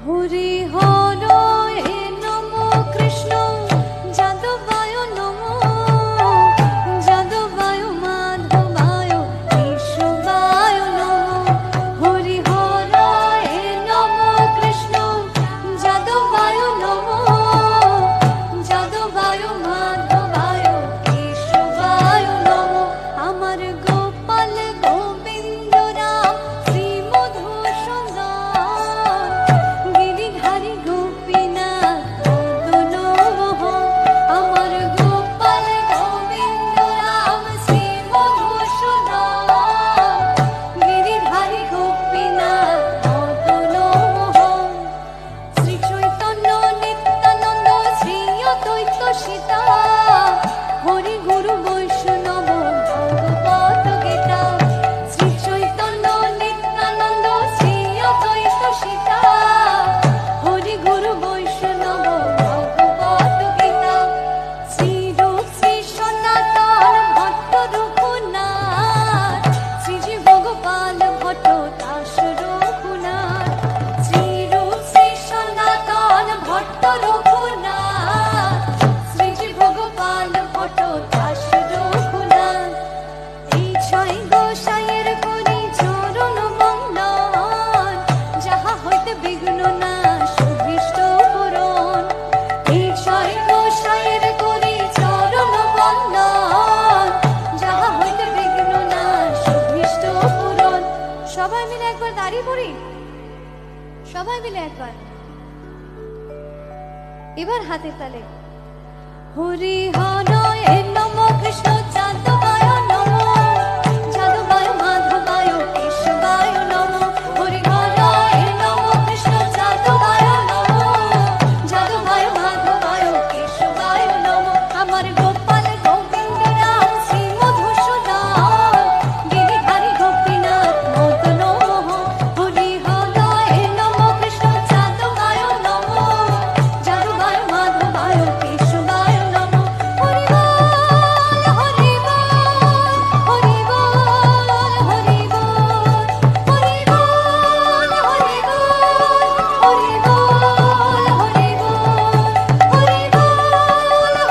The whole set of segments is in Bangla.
হরি হর এ নম কৃষ্ণ যাদবায় নম যাদবায় মাধবায় কেশবায় নম হরি হর এ নম কৃষ্ণ যাদবায় নম যাদবায় মাধবায় কেশবায় নম আমার গোপাল গোবিন্দ রাম শ্রী মধুসূদন গিরিধারী গোপীনাথ মদনমোহন আমার গোপাল গোবিন্দ রাম শ্রী মধুসূদন গিরিধারী গোপীনাথ মদনমোহন শ্রী চৈতন্য নিত্যানন্দ শ্রী অদ্বৈত সীতা হরি গুরু বৈষ্ণব ভগবত গীতা শ্রী চৈতন্য নিত্যানন্দ শ্রী অদ্বৈত সীতা হরি গুরু বৈষ্ণব ভগবত গীতা শ্রী রূপ শ্রী সনাতন ভট্ট রঘুনাথ শ্রীজি ভগবান ভট্ট দাস রঘুনাথ শ্রী রূপ শ্রী সনাতন ভট্ট রঘুনাথ শ্রীজি ভগবান ভট্ট দাস রঘুনাথ এই ছয় গোসাইয়ের করি চরণ বন্দন যাহা হইতে বিঘ্ন নাশ অভীষ্ট পূরণ এই ছয় গোসাইয়ের করি চরণ বন্দন যাহা হইতে বিঘ্ন নাশ অভীষ্ট পূরণ সবাই মিলে একবার দাঁড়িয়ে পড়ি সবাই মিলে একবার এবার হাতের তালে হরি হর এ নম কৃষ্ণ যাদবায় নম যাদবায় মাধবায় কেশবায় নম হরি হর এ নম কৃষ্ণ যাদবায় নম যাদবায় মাধবায় কেশবায় নম আমার গোপাল গোবিন্দ রাম শ্রী মধুসূদন গিরিধারী গোপীনাথ মদনমোহন হরি হর এ নম কৃষ্ণ যাদবায় নম যাদবায় মাধবায় কেশবায় নম হরি বল হরি বল হরি বল হরি বল হরি বল হরি বল হরি বল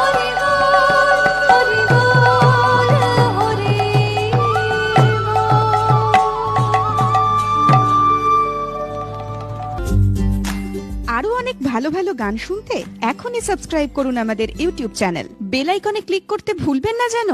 হরি বল হরি বল হরি আরো অনেক ভালো ভালো গান শুনতে এখনই সাবস্ক্রাইব করুন আমাদের ইউটিউব চ্যানেল বেল আইকনে ক্লিক করতে ভুলবেন না যেন।